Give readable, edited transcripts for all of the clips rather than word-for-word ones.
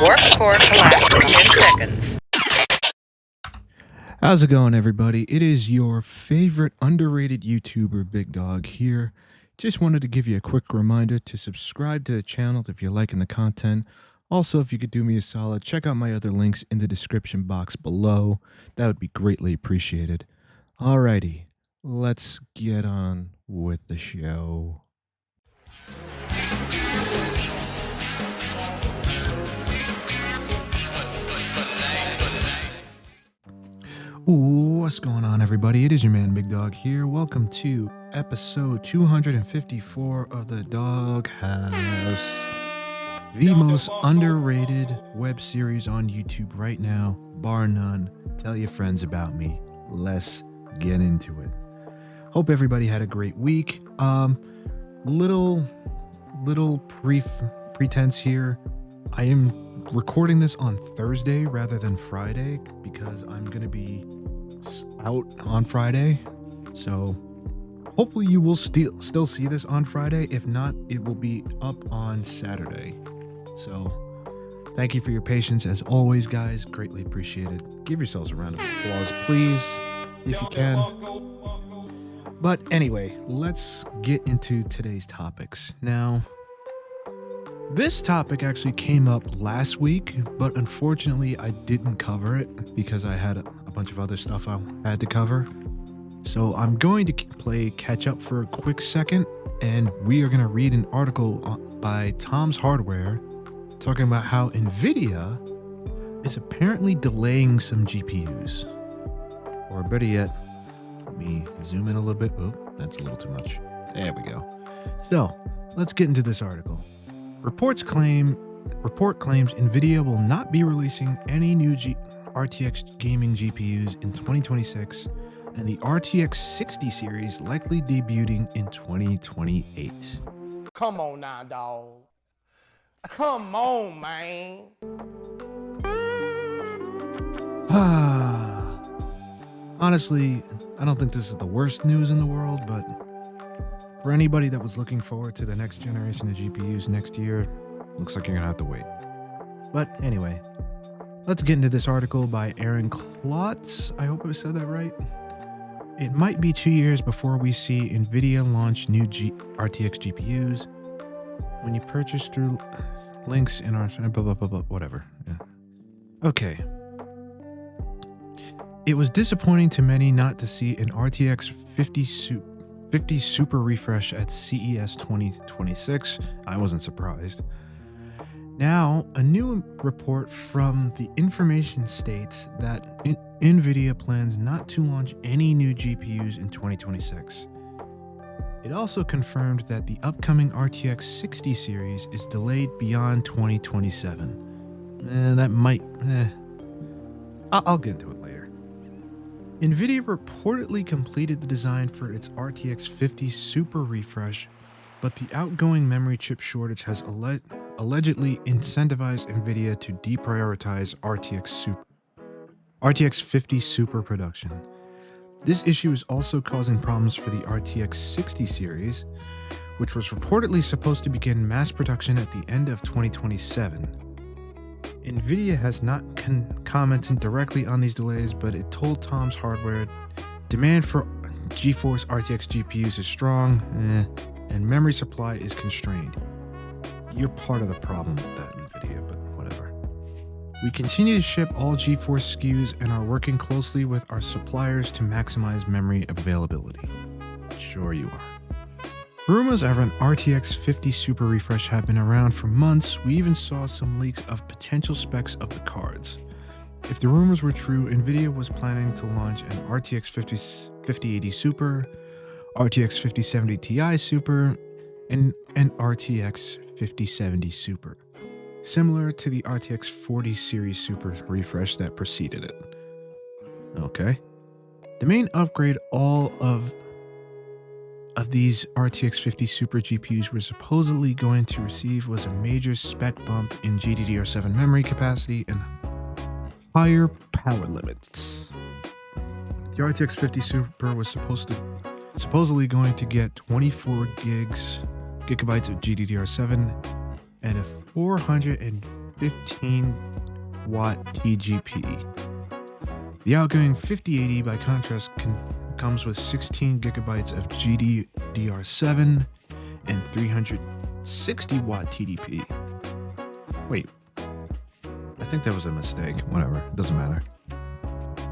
Warp core collapse in 10 seconds. How's it going, everybody? It is your favorite underrated YouTuber, Big Dog, here. Just wanted to give you a quick reminder to subscribe to the channel if you're liking the content. Also, if you could do me a solid, check out my other links in the description box below. That would be greatly appreciated. Alrighty, let's get on with the show. Ooh, what's going on, everybody? It is your man Big Dog here. Welcome to episode 254 of the Dog House, the most underrated web series on YouTube right now, bar none. Tell your friends about me. Let's get into it. Hope everybody had a great week. Little pretense here. I am recording this on Thursday rather than Friday because I'm gonna be out on Friday, so hopefully you will still see this on Friday. If not, it will be up on Saturday. So thank you for your patience as always, guys. Greatly appreciated. Give yourselves a round of applause, please, if you can. But anyway, let's get into today's topics. Now, this topic actually came up last week, but unfortunately I didn't cover it because I had a bunch of other stuff I had to cover. So I'm going to play catch up for a quick second, and we are going to read an article by Tom's Hardware talking about how NVIDIA is apparently delaying some GPUs. Or better yet, let me zoom in a little bit. Oh, that's a little too much. There we go. So let's get into this article. Report claims NVIDIA will not be releasing any new RTX gaming GPUs in 2026, and the RTX 60 series likely debuting in 2028. Come on now, dog. Come on, man. Honestly, I don't think this is the worst news in the world, but for anybody that was looking forward to the next generation of GPUs next year, looks like you're gonna have to wait. But anyway, let's get into this article by Aaron Klotz. I hope I said that right. It might be 2 years before we see NVIDIA launch new RTX GPUs. When you purchase through links in our site, blah, blah, blah, blah, whatever. Yeah. Okay. It was disappointing to many not to see an RTX 50 Super refresh at CES 2026. I wasn't surprised. Now, a new report from the information states that NVIDIA plans not to launch any new GPUs in 2026. It also confirmed that the upcoming RTX 60 series is delayed beyond 2027. I'll get into it later. NVIDIA reportedly completed the design for its RTX 50 Super refresh, but the outgoing memory chip shortage has allegedly incentivized NVIDIA to deprioritize RTX 50 Super production. This issue is also causing problems for the RTX 60 series, which was reportedly supposed to begin mass production at the end of 2027. NVIDIA has not commented directly on these delays, but it told Tom's Hardware demand for GeForce RTX GPUs is strong, and memory supply is constrained. You're part of the problem with that, NVIDIA, but whatever. We continue to ship all GeForce SKUs and are working closely with our suppliers to maximize memory availability. Sure you are. Rumors of an RTX 50 Super refresh have been around for months. We even saw some leaks of potential specs of the cards. If the rumors were true, NVIDIA was planning to launch an RTX 5080 Super, RTX 5070 Ti Super, and an RTX 5070 Super, similar to the RTX 40 series Super refresh that preceded it. Okay. The main upgrade all of these RTX 50 Super GPUs were supposedly going to receive was a major spec bump in GDDR7 memory capacity and higher power limits. The RTX 50 Super was supposedly going to get 24 gigabytes of GDDR7 and a 450 15 watt TGP. The outgoing 5080, by contrast, comes with 16 gigabytes of GDDR7 and 360 watt TDP. Wait, I think that was a mistake. Whatever, it doesn't matter.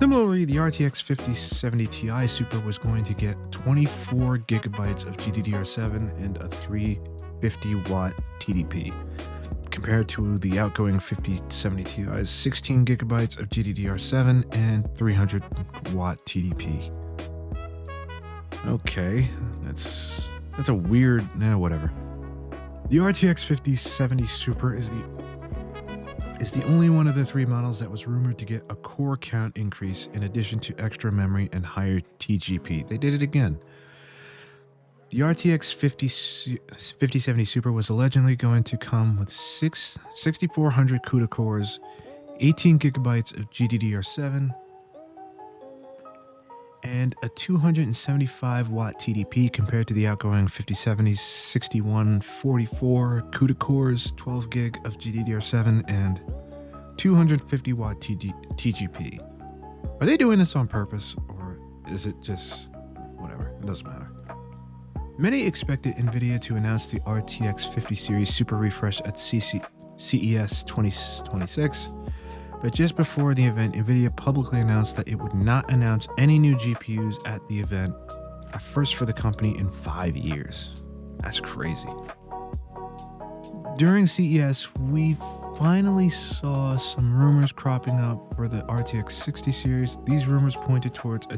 Similarly, the RTX 5070 Ti Super was going to get 24 gigabytes of GDDR7 and a 350 watt TDP, compared to the outgoing 5070 Ti's 16 gigabytes of GDDR7 and 300 watt TDP. Okay, that's a weird, whatever. The RTX 5070 Super is the only one of the three models that was rumored to get a core count increase in addition to extra memory and higher TGP. They did it again. The RTX 5070 Super was allegedly going to come with 6400 CUDA cores, 18 gigabytes of GDDR7, and a 275 watt TDP, compared to the outgoing 5070's 6144 CUDA cores, 12 gig of GDDR7, and 250 watt TGP. Are they doing this on purpose, or is it just whatever? It doesn't matter. Many expected NVIDIA to announce the RTX 50 series Super refresh at CES 2026, but just before the event, NVIDIA publicly announced that it would not announce any new GPUs at the event, a first for the company in 5 years. That's crazy. During CES, we finally saw some rumors cropping up for the RTX 60 series. These rumors pointed towards a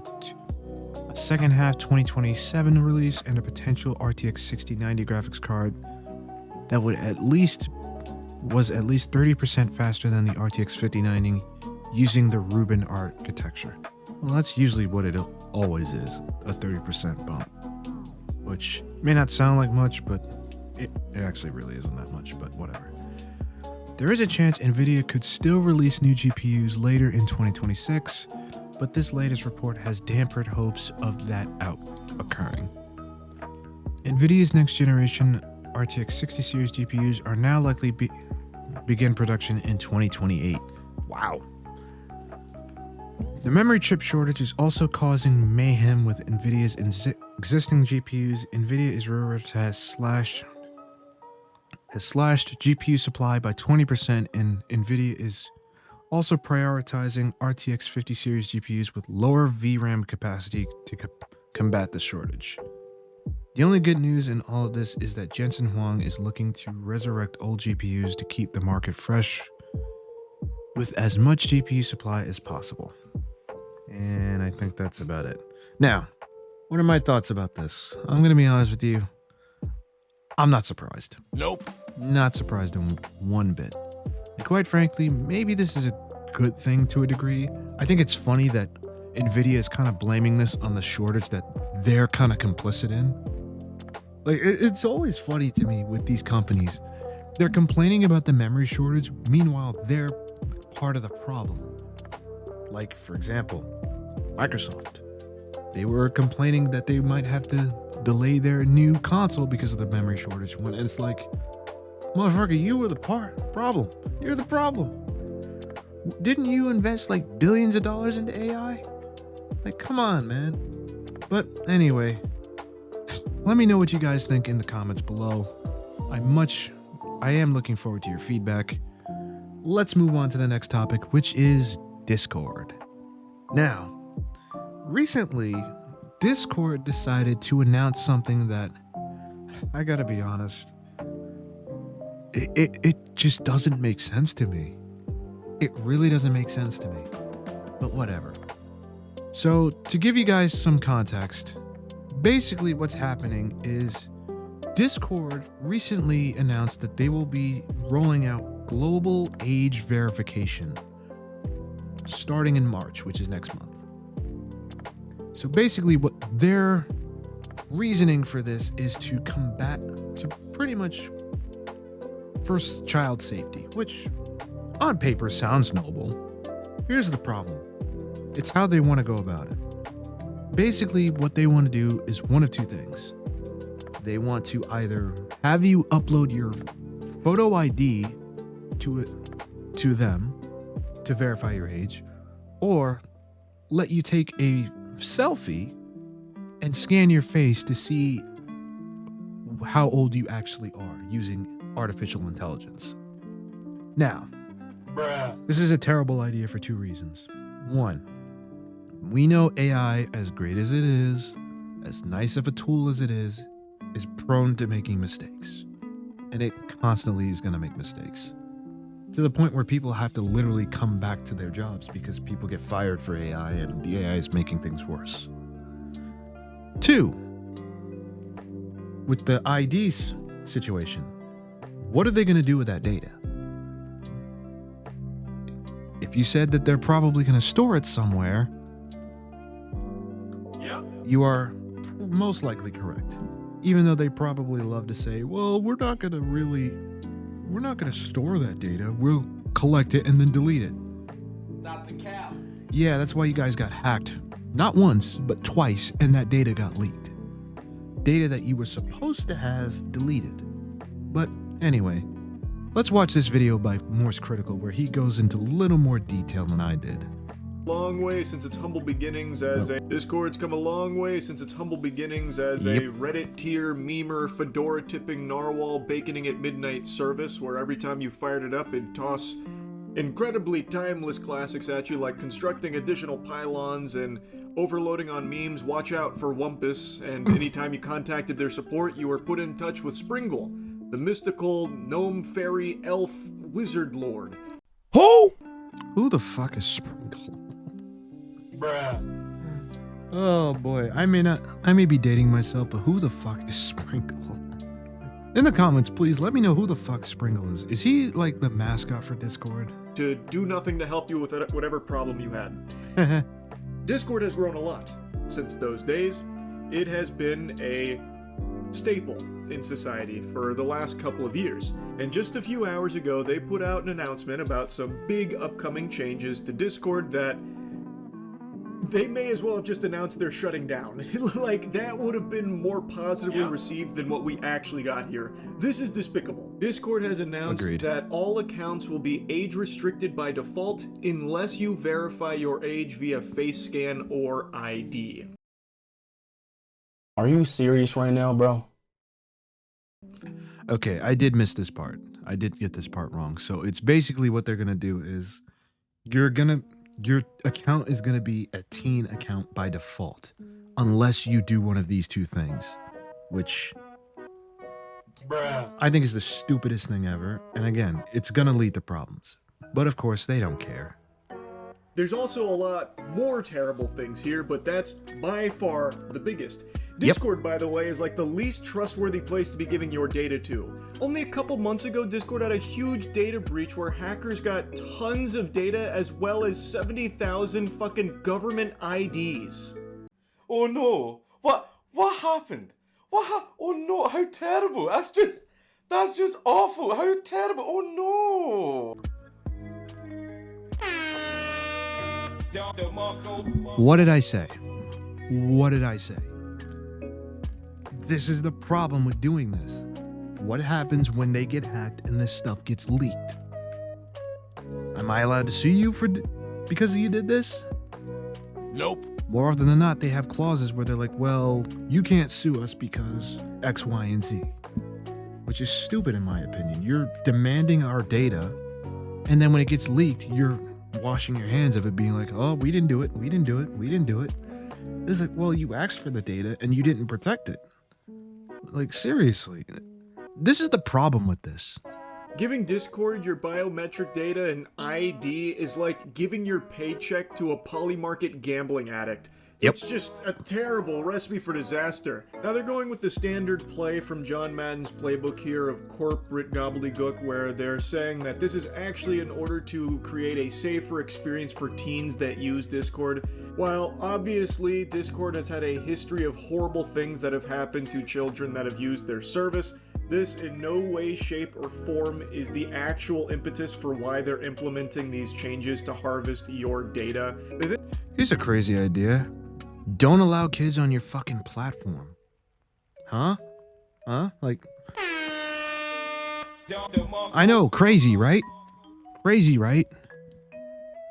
second half 2027 release and a potential RTX 6090 graphics card that was at least 30% faster than the RTX 5090 using the Rubin architecture. Well, that's usually what it always is, a 30% bump, which may not sound like much, but it actually really isn't that much, but whatever. There is a chance NVIDIA could still release new GPUs later in 2026, but this latest report has dampened hopes of that occurring. NVIDIA's next generation RTX 60 series GPUs are now likely begin production in 2028. Wow. The memory chip shortage is also causing mayhem with NVIDIA's existing GPUs. NVIDIA is rumored to has slashed GPU supply by 20%, and NVIDIA is also prioritizing RTX 50 series GPUs with lower VRAM capacity to combat the shortage. The only good news in all of this is that Jensen Huang is looking to resurrect old GPUs to keep the market fresh with as much GPU supply as possible. And I think that's about it. Now, what are my thoughts about this? I'm going to be honest with you. I'm not surprised. Nope. Not surprised in one bit. And quite frankly, maybe this is a good thing to a degree. I think it's funny that NVIDIA is kind of blaming this on the shortage that they're kind of complicit in. Like, it's always funny to me with these companies. They're complaining about the memory shortage. Meanwhile, they're part of the problem. Like, for example, Microsoft. They were complaining that they might have to delay their new console because of the memory shortage. When it's like, motherfucker, you were the problem. You're the problem. Didn't you invest like billions of dollars into AI? Like, come on, man. But anyway, let me know what you guys think in the comments below. I am looking forward to your feedback. Let's move on to the next topic, which is Discord. Now, recently, Discord decided to announce something that, I gotta be honest, it just doesn't make sense to me. It really doesn't make sense to me, but whatever. So, to give you guys some context, basically what's happening is Discord recently announced that they will be rolling out global age verification starting in March, which is next month. So basically what their reasoning for this is to pretty much first child safety, which on paper sounds noble. Here's the problem. It's how they want to go about it. Basically, what they want to do is one of two things. They want to either have you upload your photo ID to to them to verify your age, or let you take a selfie and scan your face to see how old you actually are using artificial intelligence. Now, this is a terrible idea for two reasons. One, we know AI, as great as it is, as nice of a tool as it is prone to making mistakes. And it constantly is going to make mistakes. To the point where people have to literally come back to their jobs because people get fired for AI and the AI is making things worse. Two, with the IDs situation, what are they going to do with that data? If you said that they're probably going to store it somewhere, you are most likely correct. Even though they probably love to say, well, we're not going to store that data. We'll collect it and then delete it. Stop the cap. Yeah, that's why you guys got hacked. Not once, but twice, and that data got leaked. Data that you were supposed to have deleted. But anyway, let's watch this video by Morse Critical where he goes into a little more detail than I did. Long way since its humble beginnings as a Discord's come a long way since its humble beginnings as a Reddit tier memer fedora tipping narwhal baconing at midnight service where every time you fired it up it'd toss incredibly timeless classics at you like constructing additional pylons and overloading on memes, watch out for Wumpus, and anytime you contacted their support you were put in touch with Springle, the mystical gnome fairy elf wizard lord. Who the fuck is Sprinkle? Oh boy, I may be dating myself, but who the fuck is Sprinkle? In the comments, please let me know who the fuck Sprinkle is. Is he like the mascot for Discord? To do nothing to help you with whatever problem you had. Discord has grown a lot since those days. It has been a staple in society for the last couple of years. And just a few hours ago, they put out an announcement about some big upcoming changes to Discord that they may as well have just announced they're shutting down. Like, that would have been more positively received than what we actually got here. This is despicable. Discord has announced that all accounts will be age restricted by default unless you verify your age via face scan or ID. Are you serious right now, bro? Okay, I did miss this part. I did get this part wrong. So it's basically what they're gonna do is your account is gonna be a teen account by default, unless you do one of these two things, which I think is the stupidest thing ever. And again, it's gonna lead to problems. But of course, they don't care. There's also a lot more terrible things here, but that's by far the biggest. Discord, by the way, is like the least trustworthy place to be giving your data to. Only a couple months ago, Discord had a huge data breach where hackers got tons of data as well as 70,000 fucking government IDs. Oh no! What happened? Oh no! How terrible! That's just awful! How terrible! Oh no! What did I say? What did I say? This is the problem with doing this. What happens when they get hacked and this stuff gets leaked? Am I allowed to sue you because you did this? Nope. More often than not, they have clauses where they're like, well, you can't sue us because X, Y, and Z. Which is stupid in my opinion. You're demanding our data, and then when it gets leaked, you're washing your hands of it, being like, oh, we didn't do it. It's like, well, you asked for the data and you didn't protect it. Like, seriously. This is the problem with this. Giving Discord your biometric data and ID is like giving your paycheck to a polymarket gambling addict. It's just a terrible recipe for disaster. Now they're going with the standard play from John Madden's playbook here of corporate gobbledygook, where they're saying that this is actually in order to create a safer experience for teens that use Discord. While obviously Discord has had a history of horrible things that have happened to children that have used their service, this in no way, shape, or form is the actual impetus for why they're implementing these changes to harvest your data. Here's a crazy idea. Don't allow kids on your fucking platform. Huh? Like... I know, crazy, right? Crazy, right?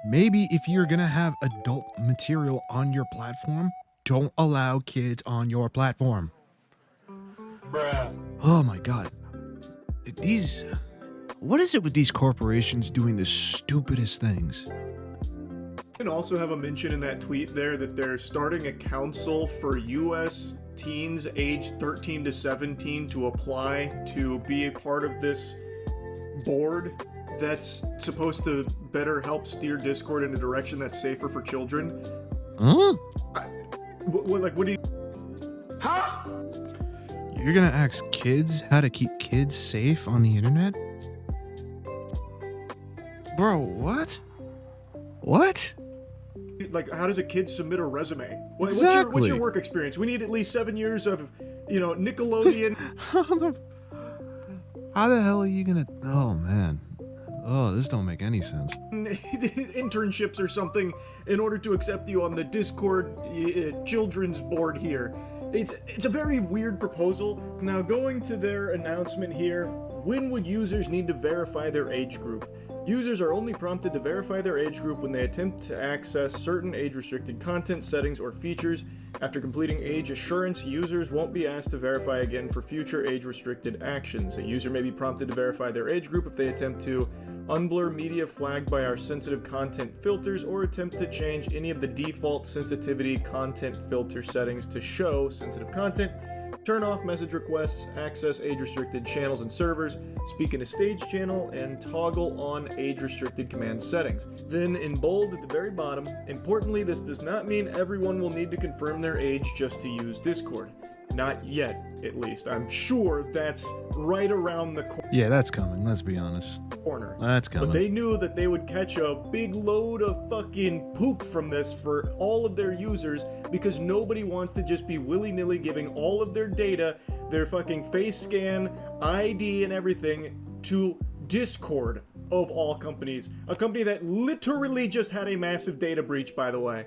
Maybe if you're gonna have adult material on your platform, don't allow kids on your platform. Bruh. Oh my god. What is it with these corporations doing the stupidest things? And also have a mention in that tweet there that they're starting a council for U.S. teens aged 13 to 17 to apply to be a part of this board that's supposed to better help steer Discord in a direction that's safer for children. Huh? What do you... Huh? You're gonna ask kids how to keep kids safe on the internet? Bro, what? What? Like, how does a kid submit a resume? What's Exactly. your work experience? We need at least 7 years of, Nickelodeon. How the hell are you gonna... Oh, man. Oh, this don't make any sense. internships or something in order to accept you on the Discord children's board here. It's a very weird proposal. Now, going to their announcement here, when would users need to verify their age group? Users are only prompted to verify their age group when they attempt to access certain age-restricted content, settings, or features. After completing age assurance, users won't be asked to verify again for future age-restricted actions. A user may be prompted to verify their age group if they attempt to unblur media flagged by our sensitive content filters or attempt to change any of the default sensitivity content filter settings to show sensitive content, turn off message requests, access age-restricted channels and servers, speak in a stage channel, and toggle on age-restricted command settings. Then, in bold at the very bottom, importantly, this does not mean everyone will need to confirm their age just to use Discord. Not yet, at least. I'm sure that's right around the Yeah, that's coming, let's be honest. corner. That's coming. But they knew that they would catch a big load of fucking poop from this for all of their users because nobody wants to just be willy-nilly giving all of their data, their fucking face scan, ID, and everything to Discord, of all companies. A company that literally just had a massive data breach, by the way.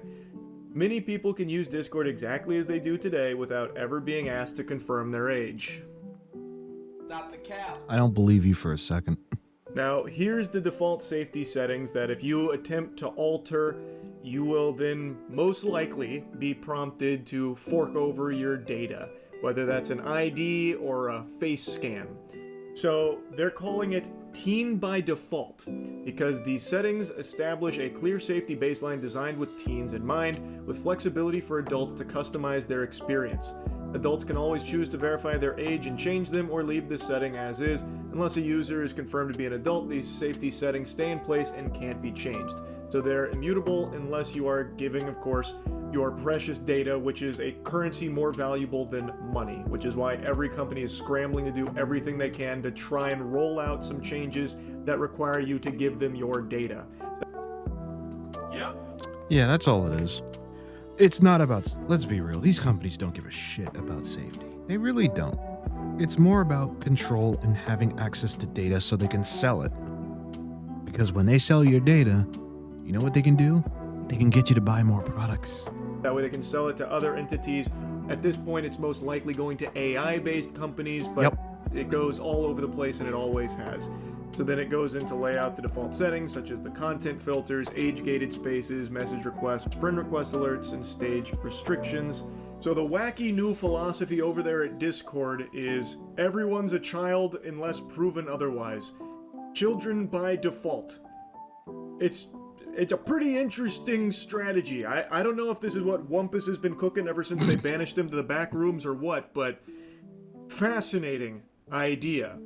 Many people can use Discord exactly as they do today without ever being asked to confirm their age. Stop the cap. I don't believe you for a second. Now, here's the default safety settings that if you attempt to alter, you will then most likely be prompted to fork over your data, whether that's an ID or a face scan. So they're calling it Teen by Default because these settings establish a clear safety baseline designed with teens in mind, with flexibility for adults to customize their experience. Adults can always choose to verify their age and change them or leave the setting as is. Unless a user is confirmed to be an adult, these safety settings stay in place and can't be changed. So they're immutable unless you are giving, of course, your precious data, which is a currency more valuable than money, which is why every company is scrambling to do everything they can to try and roll out some changes that require you to give them your data. Yeah, that's all it is. It's not about... Let's be real. These companies don't give a shit about safety. They really don't. It's more about control and having access to data so they can sell it. Because when they sell your data, you know what they can do? They can get you to buy more products. That way they can sell it to other entities. At this point, it's most likely going to AI-based companies, but it goes all over the place and it always has. So then it goes into lay out the default settings, such as the content filters, age-gated spaces, message requests, friend request alerts, and stage restrictions. So the wacky new philosophy over there at Discord is everyone's a child unless proven otherwise. Children by default. It's a pretty interesting strategy. I don't know if this is what Wumpus has been cooking ever since they banished him to the back rooms or what, but fascinating idea.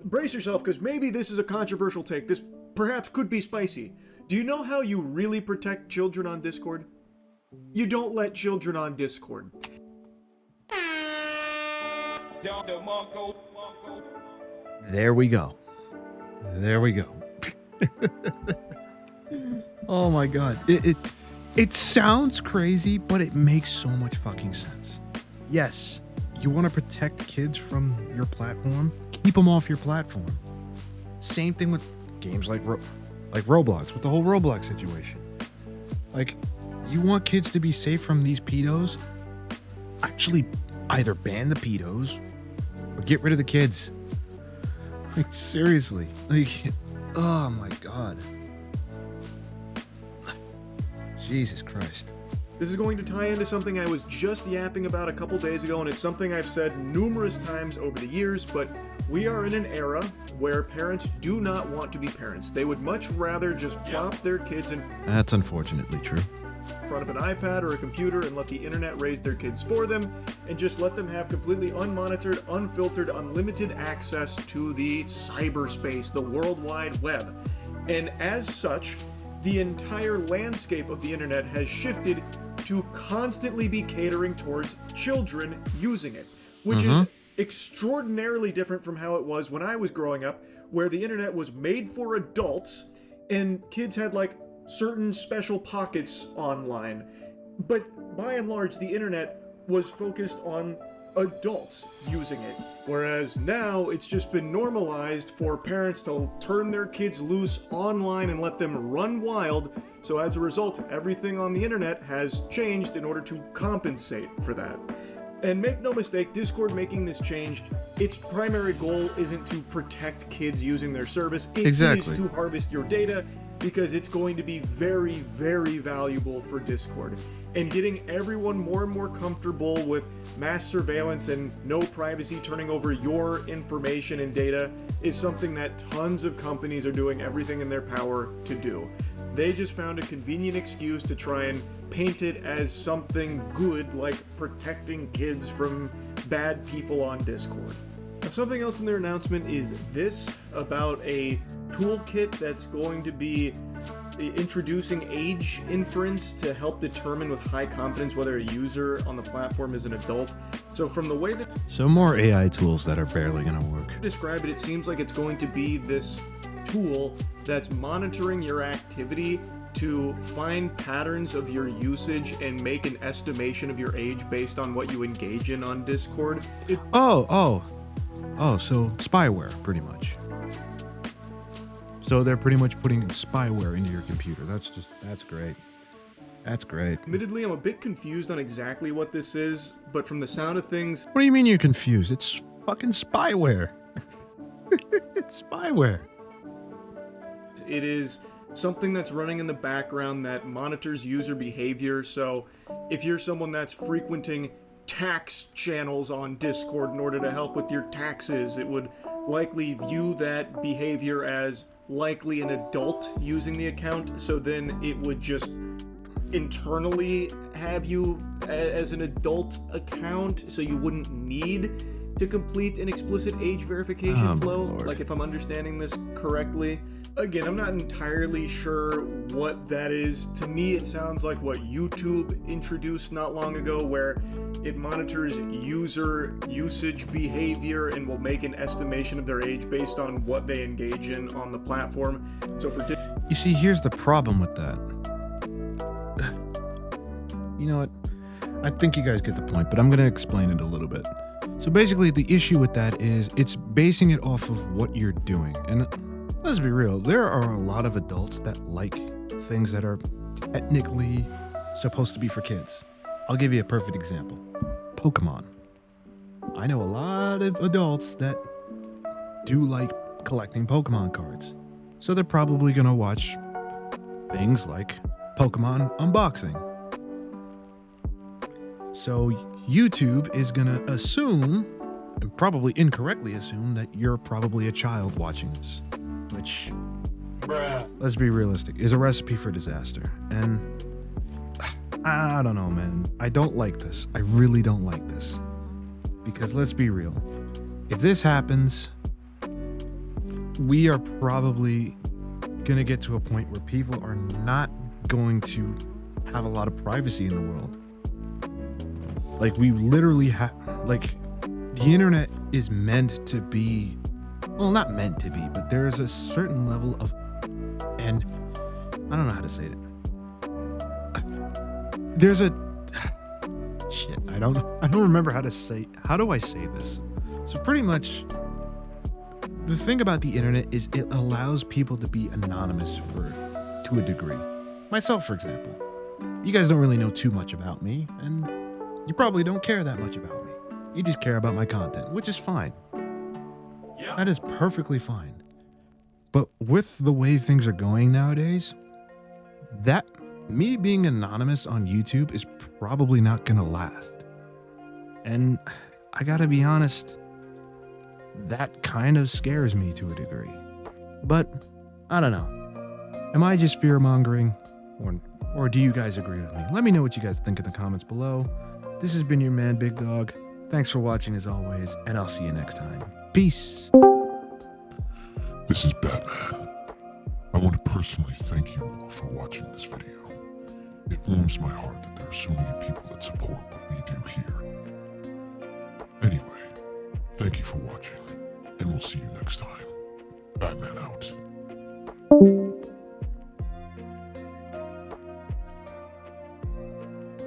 Brace yourself, because maybe this is a controversial take. This perhaps could be spicy. Do you know how you really protect children on Discord? You don't let children on Discord. There we go. There we go. Oh my god. It sounds crazy, but it makes so much fucking sense. Yes, you want to protect kids from your platform? Keep them off your platform. Same thing with games like Roblox, with the whole Roblox situation. Like, you want kids to be safe from these pedos? Actually, either ban the pedos or get rid of the kids. Like, seriously. Like, Oh my god. Jesus Christ. This is going to tie into something I was just yapping about a couple days ago, and it's something I've said numerous times over the years, but we are in an era where parents do not want to be parents. They would much rather just plop their kids in That's unfortunately true. front of an iPad or a computer and let the internet raise their kids for them, and just let them have completely unmonitored, unfiltered, unlimited access to the cyberspace, the World Wide Web. And as such, the entire landscape of the internet has shifted to constantly be catering towards children using it, which is extraordinarily different from how it was when I was growing up, where the internet was made for adults and kids had like certain special pockets online. But by and large, the internet was focused on adults using it, whereas now it's just been normalized for parents to turn their kids loose online and let them run wild. So as a result, everything on the internet has changed in order to compensate for that. And make no mistake, Discord making this change, its primary goal isn't to protect kids using their service. It is to harvest your data, because it's going to be very, very valuable for Discord. And getting everyone more and more comfortable with mass surveillance and no privacy turning over your information and data is something that tons of companies are doing everything in their power to do. They just found a convenient excuse to try and paint it as something good, like protecting kids from bad people on Discord. Now, something else in their announcement is this about a toolkit that's going to be introducing age inference to help determine with high confidence whether a user on the platform is an adult. So from the way that So more AI tools that are barely going to work. describe it, it seems like it's going to be this tool that's monitoring your activity to find patterns of your usage and make an estimation of your age based on what you engage in on Discord. Oh, so spyware, pretty much. So they're pretty much putting spyware into your computer. That's great. That's great. Admittedly, I'm a bit confused on exactly what this is, but from the sound of things, What do you mean you're confused? It's fucking spyware. It's spyware. it is something that's running in the background that monitors user behavior. So if you're someone that's frequenting tax channels on Discord in order to help with your taxes, it would likely view that behavior as likely an adult using the account, so then it would just internally have you as an adult account, so you wouldn't need to complete an explicit age verification flow, Lord. like if I'm understanding this correctly. Again, I'm not entirely sure what that is. To me, it sounds like what YouTube introduced not long ago, where it monitors user usage behavior and will make an estimation of their age based on what they engage in on the platform. So for You see, here's the problem with that. You know what? I think you guys get the point, but I'm going to explain it a little bit. So basically, the issue with that is it's basing it off of what you're doing. And let's be real, there are a lot of adults that like things that are technically supposed to be for kids. I'll give you a perfect example. Pokemon. I know a lot of adults that do like collecting Pokemon cards. So they're probably going to watch things like Pokemon unboxing. So YouTube is going to assume, and probably incorrectly assume, that you're probably a child watching this. Which, let's be realistic, is a recipe for disaster. And I don't know, man. I don't like this. I really don't like this. Because let's be real. If this happens, we are probably going to get to a point where people are not going to have a lot of privacy in the world. Like, we literally have, like, the internet is meant to be, well, not meant to be, but there is a certain level of, and I don't know how to say it. There's a, shit, I don't remember how do I say this? So pretty much, the thing about the internet is it allows people to be anonymous to a degree. Myself, for example. You guys don't really know too much about me, and you probably don't care that much about me. You just care about my content, which is fine. That is perfectly fine. But with the way things are going nowadays, that me being anonymous on YouTube is probably not gonna last. And I gotta be honest, that kind of scares me to a degree. But I don't know. Am I just fear-mongering? Or do you guys agree with me? Let me know what you guys think in the comments below. This has been your man, Big Dog. Thanks for watching as always, and I'll see you next time. Peace. This is Batman. I want to personally thank you all for watching this video. It warms my heart that there are so many people that support what we do here. Anyway, thank you for watching, and we'll see you next time. Batman out.